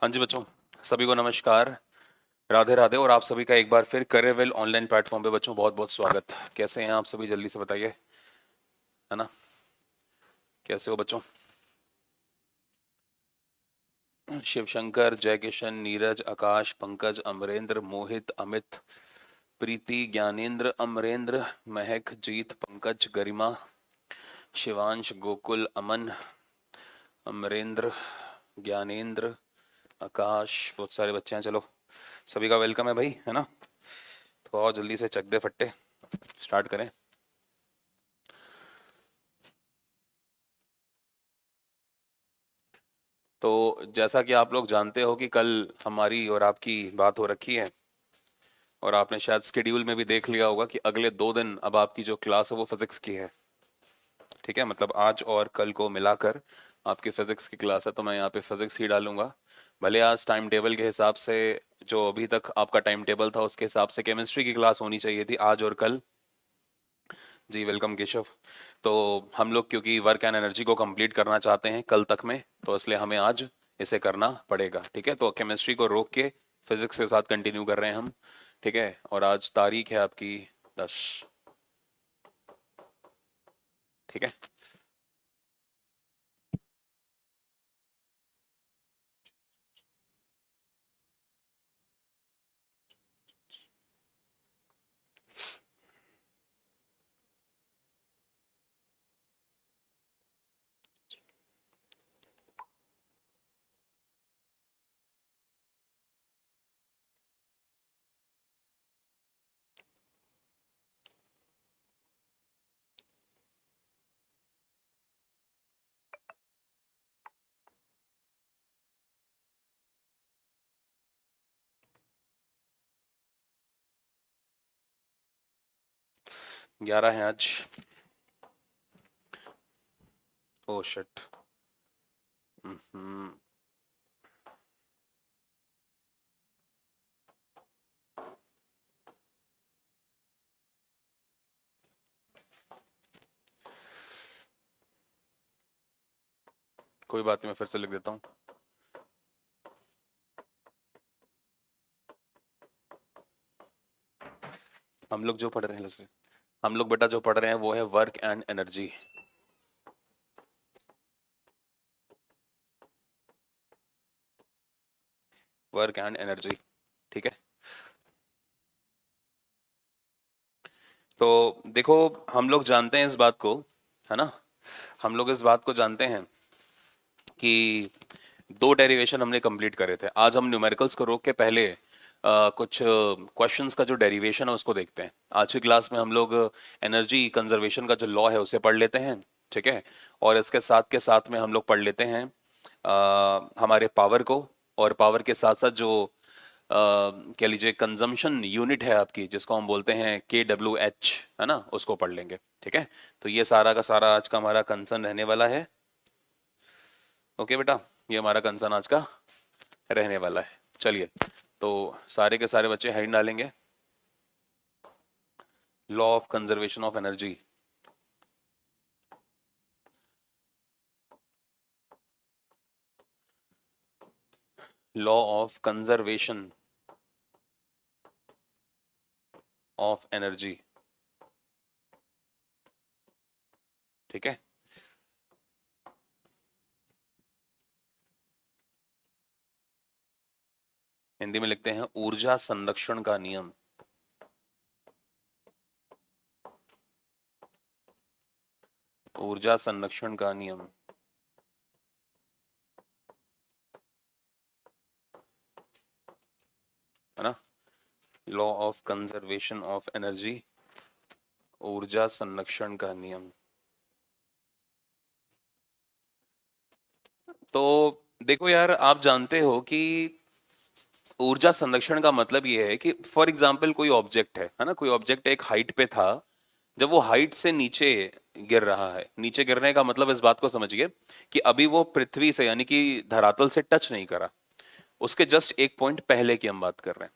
हाँ जी बच्चों, सभी को नमस्कार, राधे राधे। और आप सभी का एक बार फिर करियर ऑनलाइन प्लेटफॉर्म पे बच्चों बहुत बहुत स्वागत। कैसे हैं आप सभी, जल्दी से बताइए, है ना? कैसे हो बच्चों? शिव शंकर, जय किशन, नीरज, आकाश, पंकज, अमरेंद्र, मोहित, अमित, प्रीति, ज्ञानेंद्र, अमरेंद्र, महक, जीत, पंकज, गरिमा, शिवांश, गोकुल, अमन, अमरेंद्र, ज्ञानेंद्र, आकाश, बहुत सारे बच्चे हैं। चलो, सभी का वेलकम है भाई, है ना? तो आओ जल्दी से चक दे फट्टे, स्टार्ट करें। तो जैसा कि आप लोग जानते हो कि कल हमारी और आपकी बात हो रखी है, और आपने शायद स्केड्यूल में भी देख लिया होगा कि अगले 2 दिन अब आपकी जो क्लास है वो फिजिक्स की है। ठीक है, मतलब आज और कल को मिलाकर आपकी फिजिक्स की क्लास है, तो मैं यहाँ पे फिजिक्स ही डालूंगा। भले आज टाइम टेबल के हिसाब से, जो अभी तक आपका टाइम टेबल था उसके हिसाब से केमिस्ट्री की क्लास होनी चाहिए थी आज और कल। जी वेलकम केशव। तो हम लोग क्योंकि वर्क एंड एनर्जी को कंप्लीट करना चाहते हैं कल तक में, तो इसलिए हमें आज इसे करना पड़ेगा। ठीक है, तो केमिस्ट्री को रोक के फिजिक्स के साथ कंटिन्यू कर रहे हैं हम। ठीक है, और आज तारीख है आपकी 10। ठीक है, 11 है आज। Oh shit. हम्म। कोई बात नहीं, मैं फिर से लिख देता हूँ। हम लोग जो पढ़ रहे हैं हम लोग बेटा जो पढ़ रहे हैं वो है work and energy. Work and energy. ठीक है, तो देखो, हम लोग जानते हैं इस बात को, है ना? हम लोग इस बात को जानते हैं कि 2 डेरिवेशन हमने कंप्लीट करे थे। आज हम न्यूमेरिकल्स को रोक के पहले कुछ क्वेश्चंस का जो डेरिवेशन है उसको देखते हैं। आज की क्लास में हम लोग एनर्जी कंजर्वेशन का जो लॉ है उसे पढ़ लेते हैं। ठीक है, और इसके साथ के साथ में हम लोग पढ़ लेते हैं हमारे पावर को, और पावर के साथ साथ जो कह लीजिए कंजम्पशन यूनिट है आपकी, जिसको हम बोलते हैं KWH, है ना, उसको पढ़ लेंगे। ठीक है, तो ये सारा का सारा आज का हमारा कंसर्न रहने वाला है। ओके बेटा, ये हमारा कंसर्न आज का रहने वाला है। चलिए, तो सारे के सारे बच्चे हेडिंग डालेंगे, law of conservation of energy. Law of conservation of energy. ठीक है, हिंदी में लिखते हैं ऊर्जा संरक्षण का नियम। ऊर्जा संरक्षण का नियम, है ना? Law of conservation of energy, ऊर्जा संरक्षण का नियम। तो देखो यार, आप जानते हो कि ऊर्जा संरक्षण का मतलब ये है कि फॉर एग्जाम्पल कोई ऑब्जेक्ट है ना, कोई ऑब्जेक्ट एक हाइट पे था, जब वो हाइट से नीचे गिर रहा है, नीचे गिरने का मतलब इस बात को समझिए कि अभी वो पृथ्वी से यानी कि धरातल से टच नहीं करा, उसके जस्ट एक पॉइंट पहले की हम बात कर रहे हैं।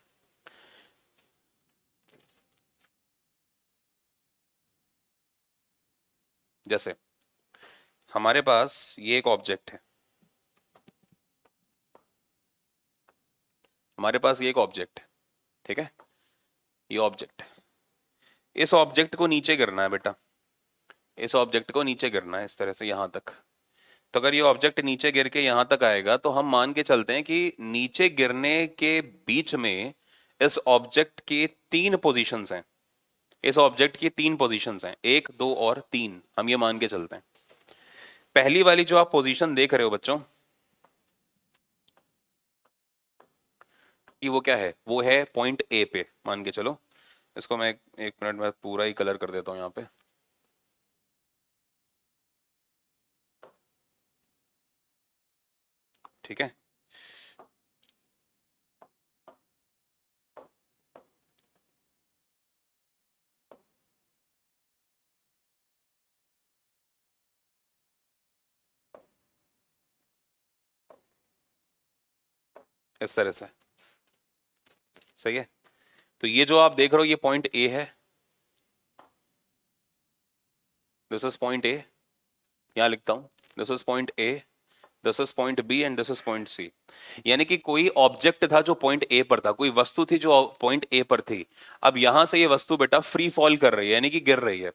जैसे हमारे पास ये एक ऑब्जेक्ट है, हमारे पास ये एक ऑब्जेक्ट है, ठीक है, ये ऑब्जेक्ट है, इस ऑब्जेक्ट को नीचे गिरना है बेटा, इस ऑब्जेक्ट को नीचे गिरना है इस तरह से यहां तक। तो अगर ये ऑब्जेक्ट नीचे गिर के यहां तक आएगा तो हम मान के चलते हैं कि नीचे गिरने के बीच में इस ऑब्जेक्ट की तीन पोजीशंस हैं, इस ऑब्जेक्ट की तीन पोजीशंस हैं, एक दो और तीन, हम ये मान के चलते हैं। पहली वाली जो आप पोजीशन देख रहे हो बच्चों, कि वो क्या है, वो है पॉइंट ए पे, मान के चलो। इसको मैं एक मिनट में पूरा ही कलर कर देता हूं यहां पे। ठीक है, इस तरह से, सही है। तो ये जो आप देख रहे हो ये पॉइंट ए है, दिस इज पॉइंट ए, यहां लिखता हूं, this is point A, this is point B and this is point C. यानी कि कोई ऑब्जेक्ट था जो पॉइंट ए पर था, कोई वस्तु थी जो पॉइंट ए पर थी। अब यहां से ये वस्तु बेटा फ्री फॉल कर रही है, यानी कि गिर रही है।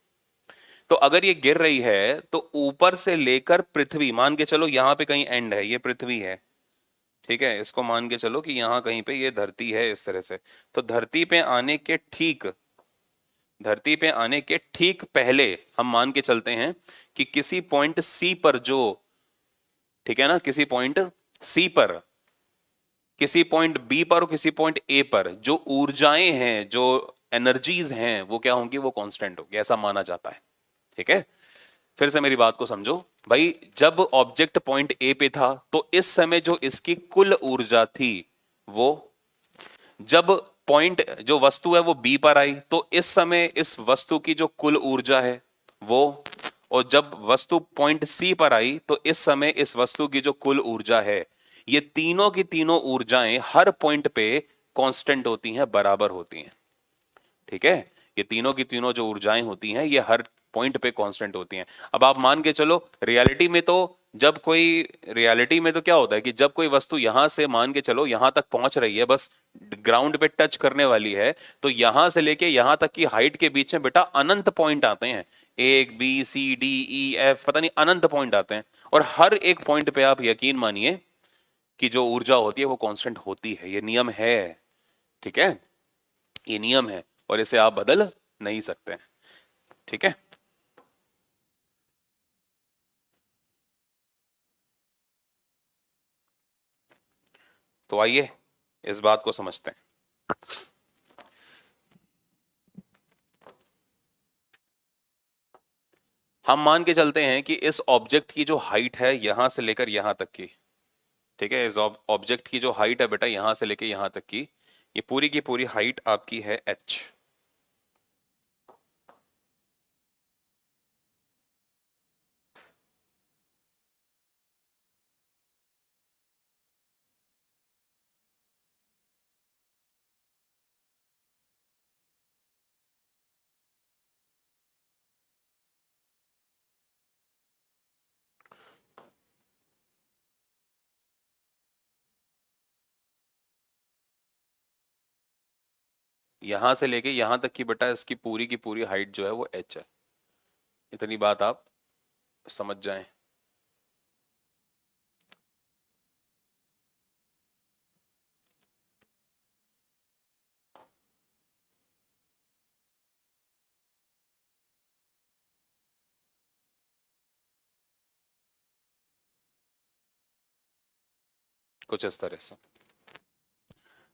तो अगर ये गिर रही है तो ऊपर से लेकर पृथ्वी, मान के चलो यहां पे कहीं एंड है, ये पृथ्वी है, ठीक है, इसको मान के चलो कि यहां कहीं पे ये धरती है इस तरह से। तो धरती पे आने के ठीक पहले हम मान के चलते हैं कि किसी पॉइंट सी पर जो, ठीक है ना, किसी पॉइंट सी पर, किसी पॉइंट बी पर और किसी पॉइंट ए पर जो ऊर्जाएं हैं, जो एनर्जीज हैं, वो क्या होंगी, वो कांस्टेंट होगी, ऐसा माना जाता है। ठीक है, फिर से मेरी बात को समझो भाई। जब ऑब्जेक्ट पॉइंट ए पे था तो इस समय जो इसकी कुल ऊर्जा थी वो, जब पॉइंट जो वस्तु है वो बी पर आई तो इस समय इस वस्तु की जो कुल ऊर्जा है वो, और जब वस्तु पॉइंट सी पर आई तो इस समय इस वस्तु की जो कुल ऊर्जा है, ये तीनों की तीनों ऊर्जाएं हर पॉइंट पे कांस्टेंट होती हैं, बराबर होती हैं। ठीक है, ये तीनों की तीनों जो ऊर्जाएं होती हैं ये हर पॉइंट पे कांस्टेंट होती हैं। अब आप मान के चलो रियलिटी में तो, जब कोई, रियलिटी में तो क्या होता है कि जब कोई वस्तु यहां से मान के चलो यहां तक पहुंच रही है, बस ग्राउंड पे टच करने वाली है, तो यहां से लेके यहां तक की हाइट के बीच में बेटा अनंत पॉइंट आते हैं, एक B C D E F, पता नहीं अनंत पॉइंट आते हैं, और हर एक पॉइंट पे आप यकीन मानिए कि जो ऊर्जा होती है वो कांस्टेंट होती है, ये नियम है। ठीक है, ये नियम है और इसे आप बदल नहीं सकते। ठीक है, तो आइए इस बात को समझते हैं। हम मान के चलते हैं कि इस ऑब्जेक्ट की जो हाइट है यहां से लेकर यहां तक की, ठीक है, इस ऑब्जेक्ट की जो हाइट है बेटा यहां से लेकर यहां तक की, ये पूरी की पूरी हाइट आपकी है h। यहां से लेके यहां तक की बेटा इसकी पूरी की पूरी हाइट जो है वो h है। इतनी बात आप समझ जाएं। कुछ इस तरह से।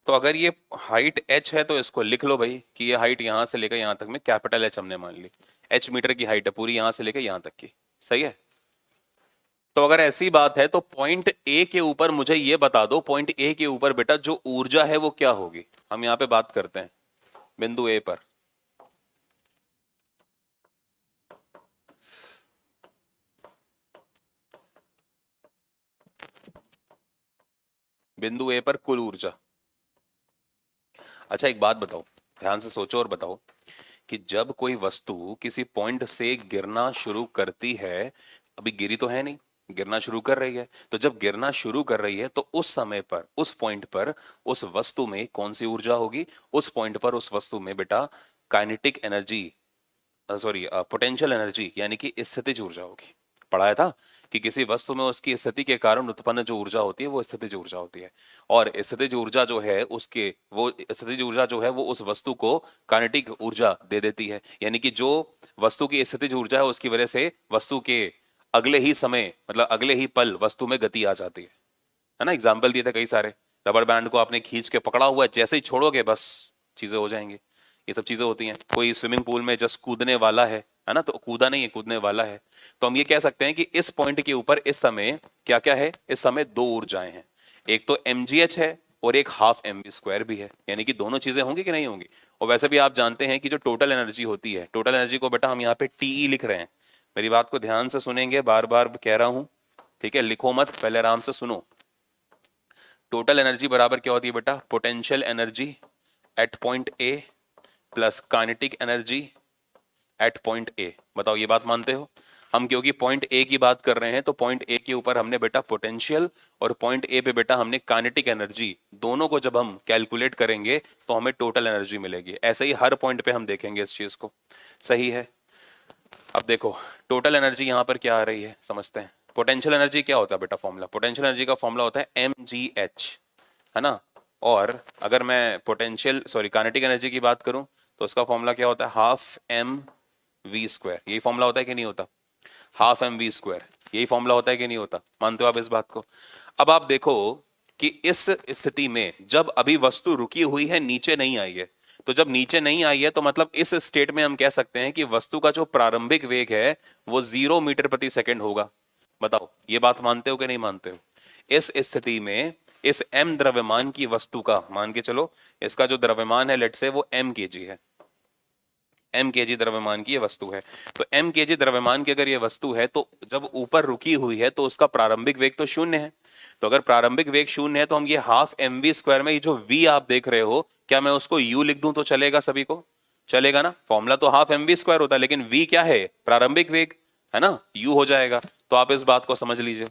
तो अगर ये हाइट h है तो इसको लिख लो भाई कि ये हाइट यहां से लेकर यहां तक में कैपिटल H हमने मान ली, h मीटर की हाइट है पूरी यहां से लेकर यहां तक की। सही है, तो अगर ऐसी बात है तो पॉइंट ए के ऊपर मुझे ये बता दो, पॉइंट ए के ऊपर बेटा जो ऊर्जा है वो क्या होगी, हम यहां पे बात करते हैं बिंदु ए पर। बिंदु ए पर कुल ऊर्जा। अच्छा एक बात बताओ, ध्यान से सोचो और बताओ कि जब कोई वस्तु किसी पॉइंट से गिरना शुरू करती है, अभी गिरी तो है नहीं, गिरना शुरू कर रही है। तो जब गिरना शुरू कर रही है तो उस समय पर, उस पॉइंट पर, उस वस्तु में कौन सी ऊर्जा होगी? उस पॉइंट पर, उस वस्तु में बेटा kinetic energy, sorry potential energy यानी कि स्थितिज ऊर्जा होगी। पढ़ाया था कि किसी वस्तु में उसकी स्थिति के कारण उत्पन्न जो ऊर्जा होती है वो स्थितिज ऊर्जा होती है, और स्थितिज ऊर्जा जो है उसके, वो स्थितिज ऊर्जा जो है वो उस वस्तु को काइनेटिक ऊर्जा दे देती है। यानी कि जो वस्तु की स्थितिज ऊर्जा है उसकी वजह से वस्तु के अगले ही समय, मतलब अगले ही पल वस्तु में गति आ जाती है ना। एग्जाम्पल दिए थे कई सारे। रबर बैंड को आपने खींच के पकड़ा हुआ है, जैसे ही छोड़ोगे बस चीजें हो जाएंगी। ये सब चीजें होती हैं। कोई स्विमिंग पूल में जस्ट कूदने वाला है ना, तो कूदा नहीं है, कूदने वाला है। तो हम ये कह सकते हैं कि इस पॉइंट के ऊपर इस समय क्या क्या है? इस समय दो ऊर्जाएं हैं, एक तो mgh है और एक हाफ mv² भी है। यानी कि दोनों चीजें होंगी कि नहीं होंगी? और वैसे भी आप जानते हैं कि जो टोटल एनर्जी होती है, टोटल एनर्जी को बेटा हम यहाँ पे टीई लिख रहे हैं। मेरी बात को ध्यान से सुनेंगे, बार बार कह रहा हूं, ठीक है? लिखो मत, पहले आराम से सुनो। टोटल एनर्जी बराबर क्या होती है बेटा? Potential energy at point A plus kinetic energy at point A. बताओ ये बात मानते हो? हम क्योंकि पॉइंट ए की बात कर रहे हैं तो पॉइंट ए के ऊपर हमने बेटा पोटेंशियल और पॉइंट ए पे बेटा हमने काइनेटिक एनर्जी, दोनों को जब हम कैलकुलेट करेंगे तो हमें टोटल एनर्जी मिलेगी। ऐसे ही हर पॉइंट पे हम देखेंगे इस चीज को। सही है? अब देखो टोटल एनर्जी यहां पर क्या आ रही है, समझते हैं। पोटेंशियल एनर्जी क्या होता है बेटा? फॉर्मूला, पोटेंशियल एनर्जी का फॉर्मूला होता है mgh, है ना। और अगर मैं पोटेंशियल, सॉरी काइनेटिक एनर्जी की बात करूं तो उसका फॉर्मूला क्या होता है? Half mv²। यही फॉर्मूला होता है कि नहीं होता? हाफ mv², यही फॉर्मूला होता है कि नहीं होता? मानते हो आप इस बात को? अब आप देखो कि इस स्थिति में जब अभी वस्तु रुकी हुई है, नीचे नहीं आई है, तो जब नीचे नहीं आई है तो मतलब इस स्टेट में हम कह सकते हैं कि वस्तु का जो प्रारंभिक वेग है वो 0 मीटर प्रति सेकंड होगा। बताओ ये बात मानते हो कि नहीं मानते हो? इस स्थिति में इस m द्रव्यमान की वस्तु का, मान के चलो इसका जो द्रव्यमान है लेट से वो m kg है, m kg द्रव्यमान की ये वस्तु है। तो m kg द्रव्यमान की अगर ये वस्तु है तो जब ऊपर रुकी हुई है तो उसका प्रारंभिक वेग तो शून्य है। तो अगर प्रारंभिक वेग शून्य है तो हम ये हाफ mv² में ये जो v आप देख रहे हो, क्या मैं उसको u लिख दूं तो चलेगा? सभी को चलेगा ना। फॉर्मूला तो हाफ mv² होता है, लेकिन v क्या है? प्रारंभिक वेग है ना, u हो जाएगा। तो आप इस बात को समझ लीजिए,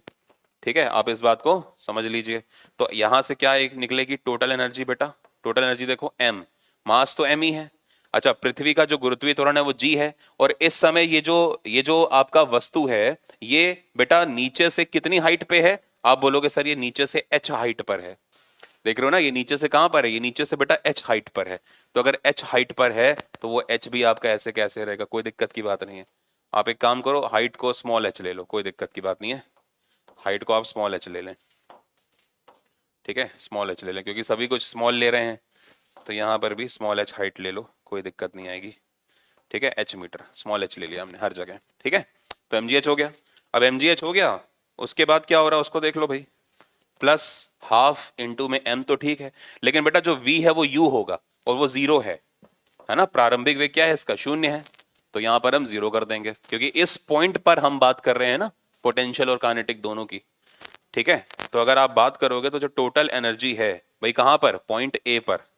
ठीक है? आप इस बात को समझ लीजिए। तो यहां से क्या एक निकलेगी? टोटल एनर्जी बेटा। टोटल एनर्जी देखो, m मास तो m ही है। अच्छा, पृथ्वी का जो गुरुत्वीय त्वरण है वो g है, और इस समय ये जो आपका वस्तु है ये बेटा नीचे से कितनी हाइट पे है? आप बोलोगे सर ये नीचे से h हाइट पर है। देख रहे हो ना, ये नीचे से कहां पर है? ये नीचे से बेटा h हाइट पर है। तो अगर h हाइट पर है तो वो h भी आपका ऐसे कैसे रहेगा? कोई दिक्कत की बात नहीं है। आप एक काम करो, हाइट को स्मॉल h ले लो, कोई दिक्कत की बात नहीं है। हाइट को आप स्मॉल h ले लें, ठीक है? स्मॉल h ले लें, क्योंकि सभी कुछ स्मॉल ले रहे हैं तो यहाँ पर भी स्मॉल h हाइट ले लो, कोई दिक्कत नहीं आएगी, ठीक है? h मीटर, स्मॉल h ले लिया हमने हर जगह, ठीक है? तो mgh हो गया। अब mgh हो गया, उसके बाद क्या हो रहा है उसको देख लो भाई। प्लस हाफ इंटू में m तो ठीक है, लेकिन बेटा जो v है वो u होगा और वो 0 है ना। प्रारंभिक वेग क्या है इसका? शून्य है। तो यहां पर हम 0 कर देंगे, क्योंकि इस पॉइंट पर हम बात कर रहे हैं ना पोटेंशियल और काइनेटिक दोनों की, ठीक है? तो अगर आप बात करोगे तो जो टोटल एनर्जी है भाई कहां पर? पॉइंट ए पर।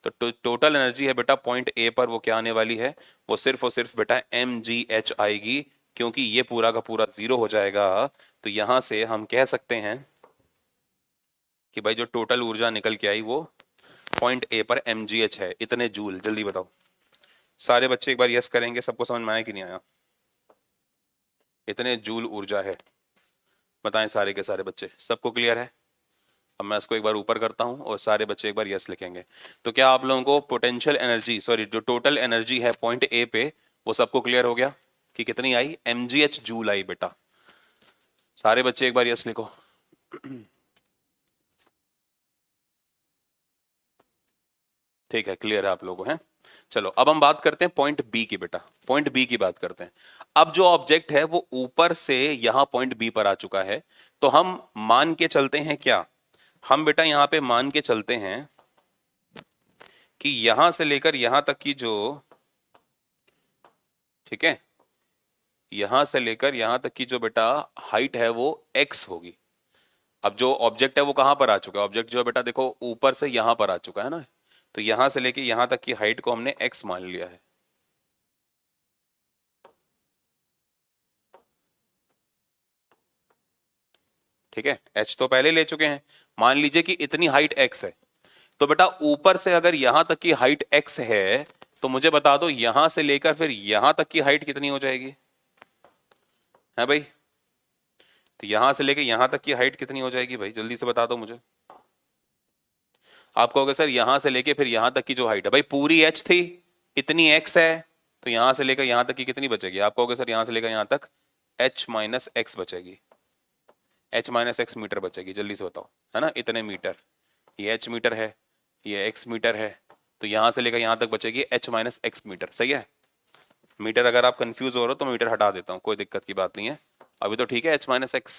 तो टोटल एनर्जी है बेटा पॉइंट ए पर, वो क्या आने वाली है? वो सिर्फ और सिर्फ बेटा mgh आएगी, क्योंकि ये पूरा का पूरा 0 हो जाएगा। तो यहां से हम कह सकते हैं कि भाई जो टोटल ऊर्जा निकल के आई वो पॉइंट ए पर mgh है, इतने जूल। जल्दी बताओ सारे बच्चे एक बार यस करेंगे, सबको समझ में आया कि नहीं आया? इतने जूल ऊर्जा है, बताएं सारे के सारे बच्चे, सबको क्लियर है? अब मैं इसको एक बार ऊपर करता हूं और सारे बच्चे एक बार यस लिखेंगे। तो क्या आप लोगों को पोटेंशियल एनर्जी, सॉरी जो टोटल एनर्जी है पॉइंट ए पे, वो सबको क्लियर हो गया कि कितनी आई? mgh जूल आई बेटा। सारे बच्चे एक बार यस लिखो। ठीक है, क्लियर है आप लोगों को? है चलो अब हम बात करते हैं पॉइंट बी की बेटा। पॉइंट बी की बात करते हैं। अब जो ऑब्जेक्ट है वो ऊपर से यहां पॉइंट बी पर आ चुका है, तो हम मान के चलते हैं क्या? हम बेटा यहां पे मान के चलते हैं कि यहां से लेकर यहां तक की जो, ठीक है, यहां से लेकर यहां तक की जो बेटा हाइट है वो x होगी। अब जो ऑब्जेक्ट है वो कहां पर आ चुका है? ऑब्जेक्ट जो है बेटा देखो ऊपर से यहां पर आ चुका है ना, तो यहां से लेके यहां तक की हाइट को हमने x मान लिया है। ठीक है, h तो पहले ले चुके हैं। मान लीजिए कि इतनी हाइट x है, तो बेटा ऊपर से अगर यहां तक की हाइट x है तो मुझे बता दो यहां से लेकर फिर यहां तक की हाइट कितनी हो जाएगी, है भाई? तो यहां से लेकर यहां तक की हाइट कितनी हो जाएगी भाई, जल्दी से बता दो मुझे। आप कहोगे सर यहां से लेके फिर यहां तक की जो हाइट है, भाई पूरी h थी, इतनी x है, तो यहां से लेकर यहां तक की कितनी बचेगी? आप कहोगे सर यहां से लेकर यहां तक h माइनस एक्स बचेगी, h माइनस एक्स मीटर बचेगी। जल्दी से बताओ, है ना, इतने मीटर, ये h मीटर है, ये x मीटर है, तो यहां से लेकर यहां तक बचेगी h माइनस एक्स मीटर। सही है? मीटर अगर आप कंफ्यूज हो रहे हो तो मीटर हटा देता हूँ, कोई दिक्कत की बात नहीं है, अभी तो ठीक है h माइनस एक्स।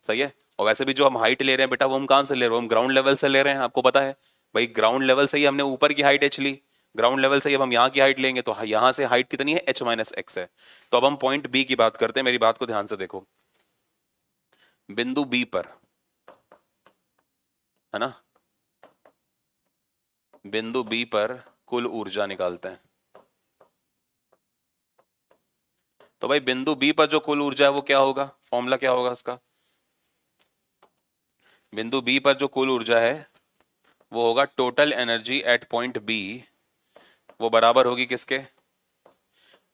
सही है? और वैसे भी जो हम हाइट ले रहे हैं बेटा वो हम कहाँ से ले रहे हैं, हम ग्राउंड लेवल से ले रहे हैं, आपको पता है भाई, ग्राउंड लेवल से ही हमने ऊपर की हाइट h ली, ग्राउंड लेवल से ही अब हम यहाँ की हाइट लेंगे, तो यहाँ से हाइट कितनी है, h माइनस एक्स है। तो अब हम पॉइंट बी की बात करते हैं, मेरी बात को ध्यान से देखो, बिंदु बी पर, है ना, बिंदु बी पर कुल ऊर्जा निकालते हैं। तो भाई बिंदु बी पर जो कुल ऊर्जा है वो क्या होगा, फॉर्मूला क्या होगा उसका? बिंदु बी पर जो कुल ऊर्जा है वो होगा total energy at point B, वो बराबर होगी किसके,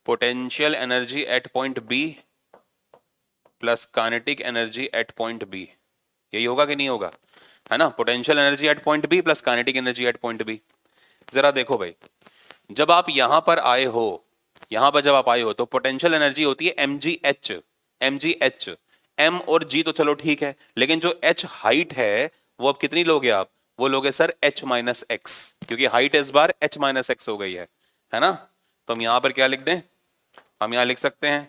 potential energy at point B plus kinetic energy at point B. यही होगा कि नहीं होगा, है ना, potential energy at point B plus kinetic energy at point B. जरा देखो भाई, जब आप यहां पर आए हो, यहां पर जब आप आए हो तो पोटेंशियल एनर्जी होती है mgh, mgh, m और g तो चलो ठीक है, लेकिन जो h हाइट है वो अब कितनी लोगे आप, वो लोगे सर h माइनस एक्स, क्योंकि हाइट इस बार h माइनस एक्स हो गई है ना। तो हम यहां पर क्या लिख दें, हम यहां लिख सकते हैं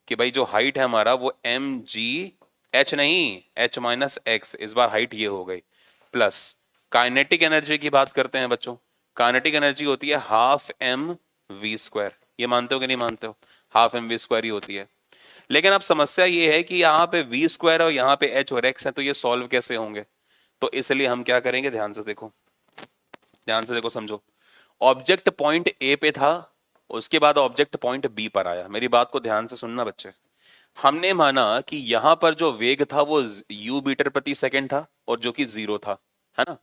कि भाई जो हाइट है हमारा वो mgh नहीं, h माइनस एक्स, इस बार हाइट ये हो गई, प्लस काइनेटिक एनर्जी की बात करते हैं बच्चों, काइनेटिक एनर्जी होती है हाफ एम वी स्क्वायर, ये मानते हो कि नहीं मानते हो, हाफ एम वी स्क्वायर ही होती है। लेकिन अब समस्या ये है कि यहाँ पे वी स्क्वायर और यहाँ पे एच और एक्स है, तो ये सॉल्व कैसे होंगे, तो इसलिए हम क्या करेंगे, ध्यान से देखो, ध्यान से देखो, समझो। ऑब्जेक्ट पॉइंट ए पे था, उसके बाद ऑब्जेक्ट पॉइंट बी पर आया, मेरी बात को ध्यान से सुनना बच्चे। हमने माना कि यहां पर जो वेग था वो यू मीटर प्रति सेकंड था और जो कि 0 था, है ना,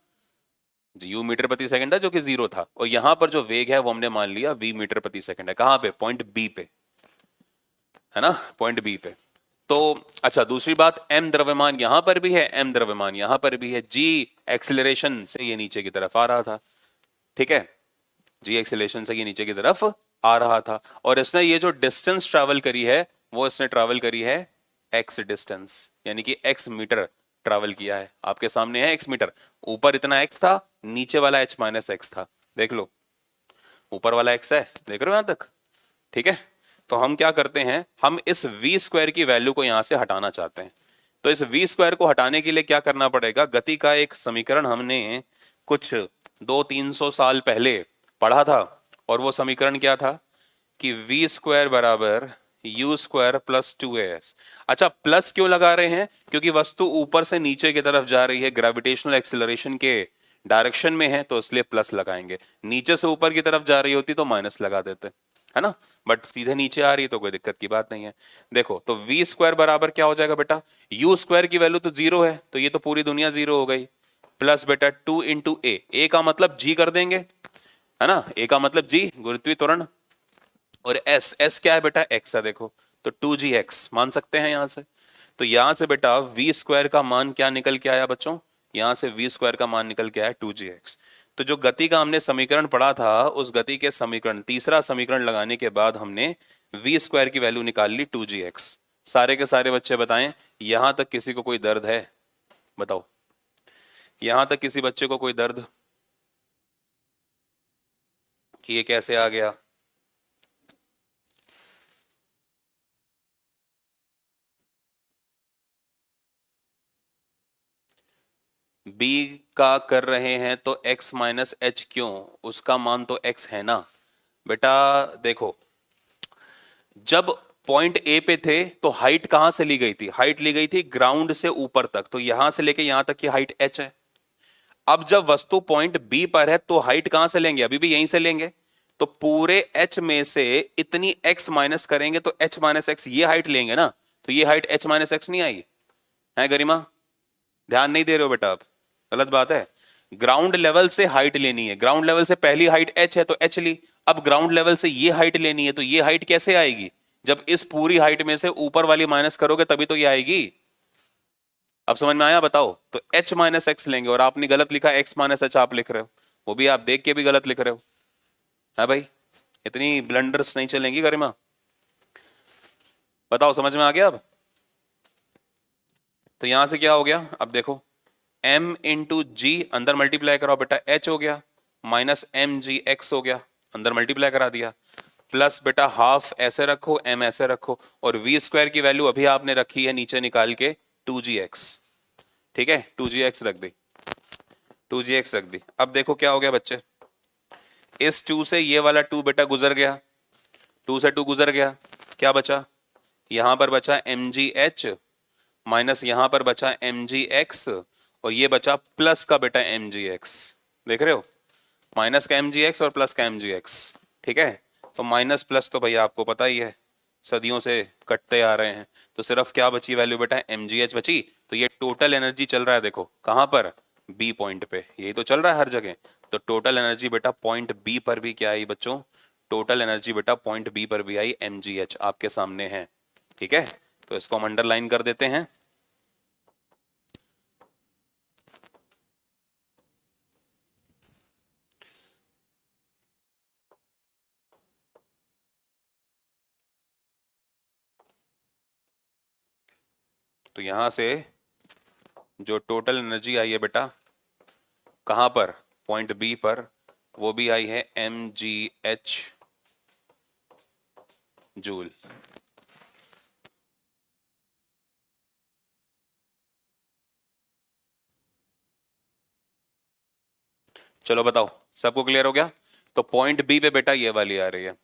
यू मीटर प्रति सेकंड था जो कि 0 था, और यहां पर जो वेग है वो हमने मान लिया वी मीटर प्रति सेकंड है। कहां पे, पॉइंट बी पे, है ना, पॉइंट बी पे। तो अच्छा, दूसरी बात, एम द्रव्यमान यहां पर भी है, एम द्रव्यमान यहां पर भी है, जी एक्सिलरेशन से ये नीचे की तरफ आ रहा था, ठीक है, जी एक्सिलेशन से ये नीचे की तरफ आ रहा था, और इसने ये जो डिस्टेंस ट्रैवल करी है वो इसने ट्रैवल करी है एक्स डिस्टेंस, यानी कि एक्स मीटर ट्रैवल किया है। आपके सामने है एक्स मीटर, ऊपर इतना एक्स था, नीचे वाला एच माइनस एक्स था, देख लो, ऊपर वाला एक्स है, देख रहे हो यहां तक, ठीक है। तो हम क्या करते हैं, हम इस वी स्क्वायर की वैल्यू को यहां से हटाना चाहते हैं। तो इस वी स्क्वायर को हटाने के लिए क्या करना पड़ेगा, गति का एक समीकरण हमने कुछ 200-300 साल पहले पढ़ा था, और वो समीकरण क्या था कि वी स्क्वायर बराबर यू स्क्वायर प्लस 2as। अच्छा, प्लस क्यों लगा रहे हैं, क्योंकि वस्तु ऊपर से नीचे की तरफ जा रही है, ग्रेविटेशनल एक्सिलरेशन के डायरेक्शन में है, तो इसलिए प्लस लगाएंगे। नीचे से ऊपर की तरफ जा रही होती तो माइनस लगा देते, है ना, बट सीधे नीचे आ रही है तो कोई दिक्कत की बात नहीं है। देखो, तो वी स्क्वायर बराबर क्या हो जाएगा बेटा, यू स्क्वायर की वैल्यू तो 0 है, तो ये तो पूरी दुनिया 0 हो गई, प्लस बेटा 2 इंटू ए का मतलब जी कर देंगे, है ना, ए का मतलब जी, गुरुत्वीय त्वरण, और एस क्या है बेटा, एक्स है, देखो, तो 2gx मान सकते हैं यहां से। तो यहां से बेटा वी स्क्वायर का मान क्या निकल के आया बच्चों, यहां से वी स्क्वायर का मान निकल के आया 2gx। तो जो गति का हमने समीकरण पढ़ा था, उस गति के समीकरण, तीसरा समीकरण लगाने के बाद हमने वी स्क्वायर की वैल्यू निकाल ली 2gx। सारे के सारे बच्चे बताएं, यहां तक किसी को कोई दर्द है, बताओ, यहां तक किसी बच्चे को कोई दर्द कि ये कैसे आ गया? बी का कर रहे हैं तो x माइनस एच क्यों, उसका मान तो x है ना बेटा। देखो, जब पॉइंट ए पे थे तो हाइट कहां से ली गई थी, हाइट ली गई थी ग्राउंड से ऊपर तक, तो यहां से लेके यहां तक की हाइट h है। अब जब वस्तु पॉइंट बी पर है तो हाइट कहां से लेंगे, अभी भी यहीं से लेंगे, तो पूरे h में से इतनी x माइनस करेंगे तो h माइनस एक्स, ये हाइट लेंगे ना, तो ये हाइट h माइनस एक्स नहीं आई, है गरिमा? ध्यान नहीं दे रहे हो बेटा आप, गलत बात है। ग्राउंड लेवल से हाइट लेनी है, ग्राउंड लेवल से पहली हाइट h है तो h ली। अब ग्राउंड लेवल से ये हाइट लेनी है तो ये हाइट कैसे आएगी? जब इस पूरी हाइट में से ऊपर वाली माइनस करोगे तभी तो ये आएगी। अब समझ में आया? बताओ। तो h माइनस एक्स लेंगे, और आपने गलत लिखा x माइनस एच आप लिख रहे हो, वो भी आप देख के भी गलत लिख रहे हो। है भाई, इतनी ब्लंडर्स नहीं चलेंगी गरिमा। बताओ समझ में आ गया अब? तो यहां से क्या हो गया अब देखो, m इंटू जी अंदर मल्टीप्लाई कराओ बेटा, h हो गया, माइनस एम जी एक्स हो गया, अंदर मल्टीप्लाई करा दिया, प्लस बेटा हाफ ऐसे रखो, m ऐसे रखो, और v स्क्वायर की वैल्यू अभी आपने रखी है नीचे निकाल के 2gx। ठीक है, 2gx रख दी, 2gx रख दी। अब देखो क्या हो गया बच्चे, इस 2 से ये वाला 2 बेटा गुजर गया, 2 से 2 गुजर गया, क्या बचा? यहां पर बचा एम जी एच, माइनस यहां पर बचा एम जी एक्स, और ये बचा प्लस का बेटा एम जी एक्स। देख रहे हो, माइनस का एम जी एक्स और प्लस का एम जी एक्स। ठीक है, तो माइनस प्लस तो भैया आपको पता ही है, सदियों से कटते आ रहे हैं। तो सिर्फ क्या बची वैल्यू बेटा, एम जी एच बची। तो ये टोटल एनर्जी चल रहा है, देखो कहां पर, बी पॉइंट पे, यही तो चल रहा है हर जगह। तो टोटल एनर्जी बेटा पॉइंट बी पर भी क्या आई बच्चों, टोटल एनर्जी बेटा पॉइंट बी पर भी आई, एम जी एच आपके सामने है। ठीक है, तो इसको हम अंडरलाइन कर देते हैं। तो यहां से जो टोटल एनर्जी आई है बेटा कहां पर, पॉइंट बी पर, वो भी आई है एम जी एच जूल। चलो बताओ, सबको क्लियर हो गया? तो पॉइंट बी पे बेटा ये वाली आ रही है।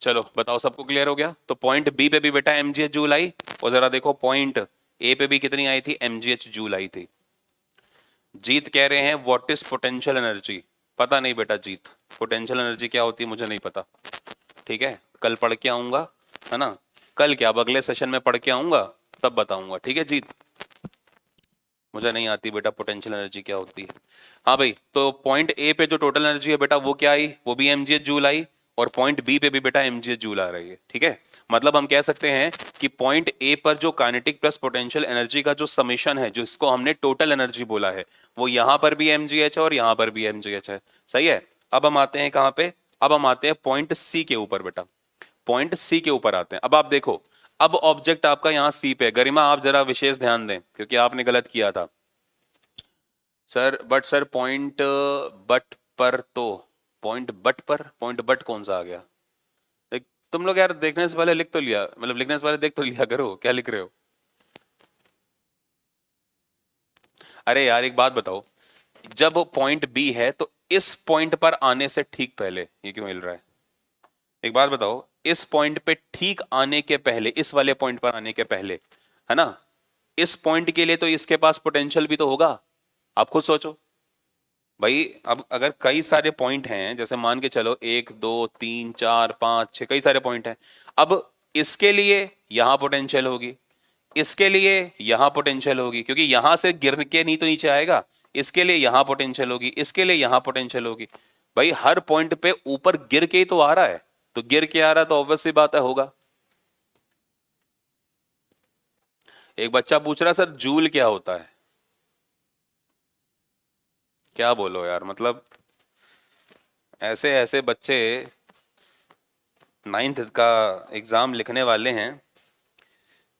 चलो बताओ, सबको क्लियर हो गया? तो पॉइंट बी पे भी बेटा एमजीएच जूल आई, और जरा देखो पॉइंट ए पे भी कितनी आई थी, एमजीएच जूल आई थी। जीत कह रहे हैं व्हाट इज पोटेंशियल एनर्जी। पता नहीं बेटा जीत, पोटेंशियल एनर्जी क्या होती है मुझे नहीं पता। ठीक है, कल पढ़ के आऊंगा, है ना? कल क्या, अब अगले सेशन में पढ़ के आऊंगा तब बताऊंगा। ठीक है जीत, मुझे नहीं आती बेटा पोटेंशियल एनर्जी क्या होती है। हाँ भाई, तो पॉइंट ए पे जो टोटल एनर्जी है बेटा वो क्या आई, वो भी एमजीएच जूल आई, और पॉइंट बी पे भी बेटा एमजीएच जूल आ रही है। ठीक है, मतलब हम कह सकते हैं कि पॉइंट ए पर जो काइनेटिक प्लस पोटेंशियल एनर्जी का जो समेशन है, जो इसको हमने टोटल एनर्जी बोला है, वो यहां पर भी एमजीएच है और यहां पर भी एमजीएच है। सही है। अब हम आते हैं कहां पे, अब हम आते हैं पॉइंट सी के ऊपर बेटा, पॉइंट सी के ऊपर आते हैं। अब आप देखो, अब ऑब्जेक्ट आपका यहां सी पे, गरिमा आप जरा विशेष ध्यान दें क्योंकि आपने गलत किया था sir. But sir point but पर तो, पॉइंट बट पर, पॉइंट बट कौन सा आ गया? एक, तुम लोग यार देखने से पहले लिख तो लिया, मतलब लिखने से पहले देख तो लिया करो क्या लिख रहे हो। अरे यार एक बात बताओ, जब पॉइंट बी है तो इस पॉइंट पर आने से ठीक पहले ये क्यों मिल रहा है? एक बात बताओ, इस पॉइंट पे ठीक आने के पहले, इस वाले पॉइंट पर आने के पहले, है ना, इस पॉइंट के लिए तो इसके पास पोटेंशियल भी तो होगा। आप खुद सोचो भाई। अब अगर कई सारे पॉइंट हैं, जैसे मान के चलो 1 2 3 4 5 6, कई सारे पॉइंट हैं। अब इसके लिए यहां पोटेंशियल होगी, इसके लिए यहां पोटेंशियल होगी, क्योंकि यहां से गिर के नहीं तो नीचे आएगा। इसके लिए यहां पोटेंशियल होगी, इसके लिए यहां पोटेंशियल होगी। भाई हर पॉइंट पे ऊपर गिर के ही तो आ रहा है, तो गिर के आ रहा है तो ऑब्वियस सी बात है होगा। एक बच्चा पूछ रहा सर जूल क्या होता है? क्या बोलो यार, मतलब ऐसे ऐसे बच्चे नाइन्थ का एग्जाम लिखने वाले हैं,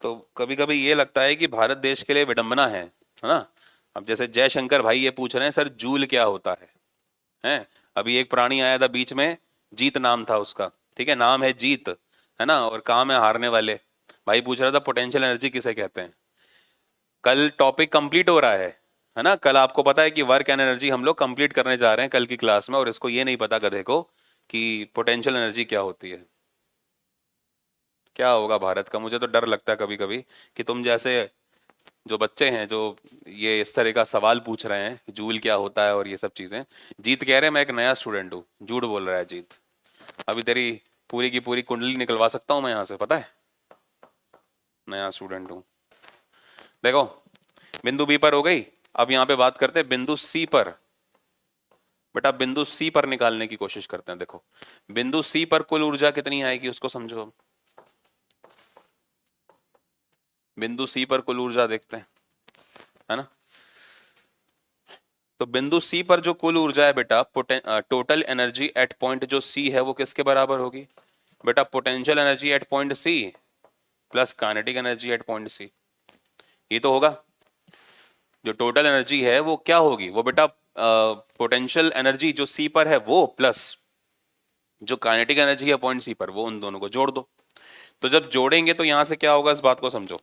तो कभी कभी ये लगता है कि भारत देश के लिए विडंबना है ना। अब जैसे जयशंकर भाई ये पूछ रहे हैं सर जूल क्या होता है? अभी एक प्राणी आया था बीच में, जीत नाम था उसका, ठीक है, नाम है जीत, है ना, और काम है हारने वाले। भाई पूछ रहा था पोटेंशियल एनर्जी किसे कहते हैं। कल टॉपिक कंप्लीट हो रहा है ना, कल आपको पता है कि वर्क एंड एनर्जी हम लोग कंप्लीट करने जा रहे हैं कल की क्लास में, और इसको ये नहीं पता गधे को कि पोटेंशियल एनर्जी क्या होती है। क्या होगा भारत का, मुझे तो डर लगता है कभी कभी कि तुम जैसे जो बच्चे हैं जो ये इस तरह का सवाल पूछ रहे हैं जूल क्या होता है और ये सब चीजें। जीत कह रहे हैं मैं एक नया स्टूडेंट हूँ, झूठ बोल रहा है जीत। अभी तेरी पूरी की पूरी कुंडली निकलवा सकता हूँ मैं यहाँ से, पता है। नया स्टूडेंट हूं। देखो बिंदु बी पर हो गई, अब यहां पे बात करते हैं बिंदु सी पर। बेटा बिंदु सी पर निकालने की कोशिश करते हैं। देखो बिंदु सी पर कुल ऊर्जा कितनी आएगी उसको समझो। अब बिंदु सी पर कुल ऊर्जा देखते हैं, है ना। तो बिंदु सी पर जो कुल ऊर्जा है बेटा, टोटल एनर्जी एट पॉइंट जो सी है वो किसके बराबर होगी बेटा, potential energy at point C plus kinetic energy at point C. ये तो होगा। जो टोटल एनर्जी है वो क्या होगी, वो बेटा पोटेंशियल एनर्जी जो सी पर है वो प्लस जो काइनेटिक एनर्जी है पॉइंट सी पर, वो उन दोनों को जोड़ दो। तो जब जोड़ेंगे तो यहां से क्या होगा, इस बात को समझो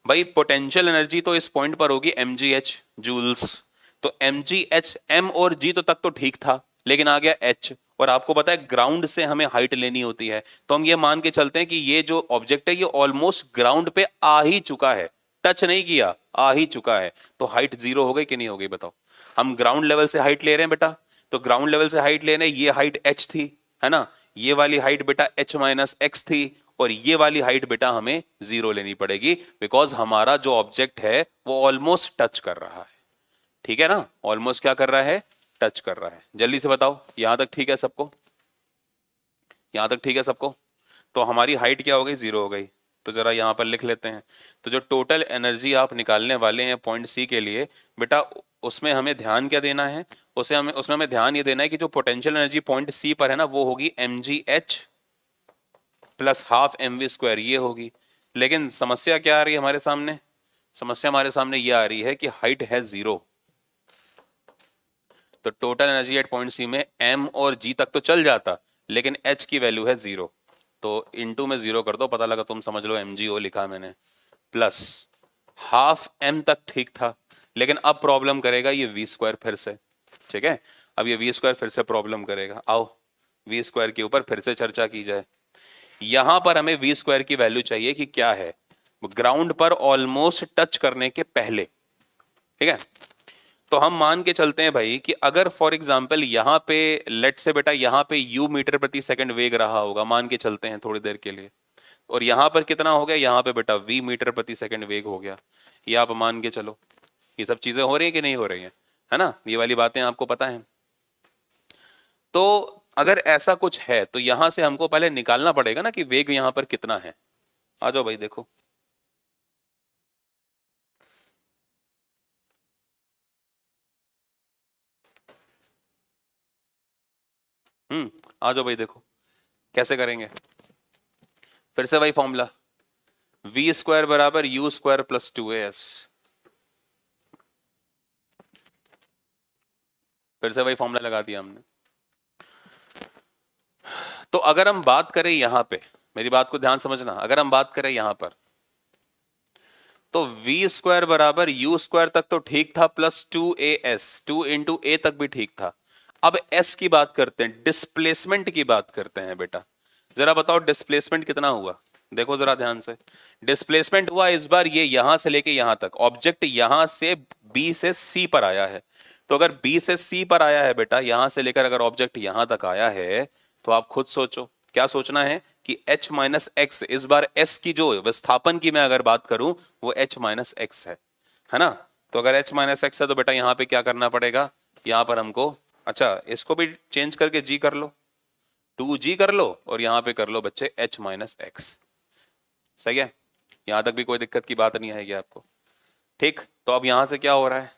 भाई। पोटेंशियल एनर्जी तो इस पॉइंट पर होगी mgh जूल्स। तो mgh m और g तो तक तो ठीक था, लेकिन आ गया h। और आपको पता है ग्राउंड से हमें हाइट लेनी होती है, तो हम ये मान के चलते हैं कि ये जो ऑब्जेक्ट है ये ऑलमोस्ट ग्राउंड पे आ ही चुका है, टच नहीं किया, आ ही चुका है। तो हाइट 0 हो गई कि नहीं हो गई बताओ। हम ग्राउंड लेवल से हाइट ले रहे हैं बेटा, तो ग्राउंड लेवल से हाइट लेने, ये हाइट h थी, है ना। ये वाली हाइट बेटा h माइनस एक्स थी, और ये वाली हाइट बेटा हमें 0 लेनी पड़ेगी, बिकॉज हमारा जो ऑब्जेक्ट है वो ऑलमोस्ट टच कर रहा है। ठीक है ना, ऑलमोस्ट क्या कर रहा है, टच कर रहा है। जल्दी से बताओ यहां तक ठीक है सबको, यहां तक ठीक है सबको। तो हमारी हाइट क्या हो गई, 0 हो गई। तो जरा यहां पर लिख लेते हैं। तो जो टोटल एनर्जी आप निकालने वाले हैं पॉइंट सी के लिए बेटा, उसमें हमें ध्यान क्या देना है, उसमें हमें ध्यान ये देना है कि जो पोटेंशियल एनर्जी पॉइंट सी पर है ना, वो होगी mgh प्लस हाफ mv², ये होगी। लेकिन समस्या क्या आ रही है हमारे सामने, समस्या हमारे सामने ये आ रही है कि हाइट है 0। तो total energy at point C में m और g तक तो चल जाता, लेकिन h की वैल्यू है 0। तो इनटू में 0 कर दो, पता लगा, तुम समझ लो mgO लिखा मैंने, प्लस हाफ m तक ठीक था, लेकिन अब प्रॉब्लम करेगा ये v² फिर से। ठीक है, अब ये v² फिर से प्रॉब्लम करेगा। आओ v² के ऊपर फिर से चर्चा की जाए। यहां पर हमें v² की वैल्यू चाहिए कि क्या है, ग्राउंड पर ऑलमोस्ट टच करने के पहले। ठीक है, तो हम मान के चलते हैं भाई कि अगर फॉर एग्जांपल यहां पे लेट से बेटा, यहां पे u मीटर प्रति सेकंड वेग रहा होगा, मान के चलते हैं थोड़ी देर के लिए, और यहां पर कितना हो गया, यहां पे बेटा v मीटर प्रति सेकंड वेग हो गया। ये आप मान के चलो। ये सब चीजें हो रही है कि नहीं हो रही है ना, ये वाली बातें आपको पता है। तो अगर ऐसा कुछ है तो यहां से हमको पहले निकालना पड़ेगा ना कि वेग यहां पर कितना है। आ जाओ भाई देखो, आ जाओ भाई देखो कैसे करेंगे। फिर से वही फॉर्मूला, v² बराबर u² प्लस 2as। फिर से वही फॉर्मूला लगा दिया हमने। तो अगर हम बात करें यहां पे, मेरी बात को ध्यान समझना, अगर हम बात करें यहां पर तो v² बराबर u² तक तो ठीक था, प्लस 2as, 2 इंटू ए तक भी ठीक था। अब s की बात करते हैं, डिस्प्लेसमेंट की बात करते हैं बेटा। जरा बताओ डिस्प्लेसमेंट कितना हुआ, देखो जरा ध्यान से। डिस्प्लेसमेंट हुआ इस बार ये यहां से लेके यहां तक, ऑब्जेक्ट यहां से b से c पर आया है। तो अगर b से c पर आया है बेटा, यहां से लेकर अगर ऑब्जेक्ट यहां तक आया है, तो आप खुद सोचो क्या सोचना है कि h माइनस एक्स, इस बार s की जो विस्थापन की मैं अगर बात करूं वो h माइनस एक्स है ना। तो अगर h माइनस एक्स है तो बेटा यहां पे क्या करना पड़ेगा, यहां पर हमको, अच्छा इसको भी चेंज करके g कर लो, 2g कर लो, और यहां पे कर लो बच्चे h माइनस एक्स। सही है, यहां तक भी कोई दिक्कत की बात नहीं आएगी आपको। ठीक, तो अब यहां से क्या हो रहा है,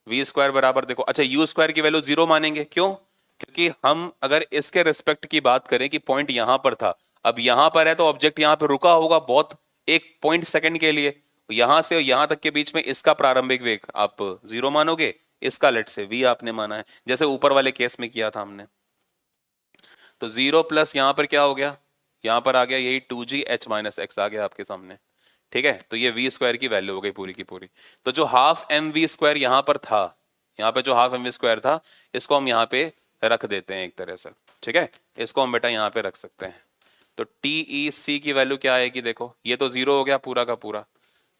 v² बराबर देखो, अच्छा u² की वैल्यू 0 मानेंगे, क्यों, क्योंकि हम अगर इसके रिस्पेक्ट की बात करें कि पॉइंट यहां पर था, अब यहां पर है तो ऑब्जेक्ट यहां पर रुका होगा बहुत, 1 पॉइंट सेकंड के लिए, यहां से यहां तक के बीच में इसका प्रारंभिक वेग आप 0 मानोगे, इसका लेट से v आपने माना है, जैसे ऊपर वाले केस में किया था हमने। तो 0 प्लस यहां पर क्या हो गया, यहां पर आ गया यही 2g h माइनस एक्स आ गया आपके सामने। ठीक है, तो ये v² की वैल्यू हो गई पूरी की पूरी। तो जो हाफ mv² यहां पर था, यहाँ पे जो हाफ mv² था, इसको हम यहाँ पे रख देते हैं एक तरह से। ठीक है, इसको हम बेटा यहाँ पे रख सकते हैं। तो TEC की वैल्यू क्या आएगी, देखो ये तो 0 हो गया पूरा का पूरा,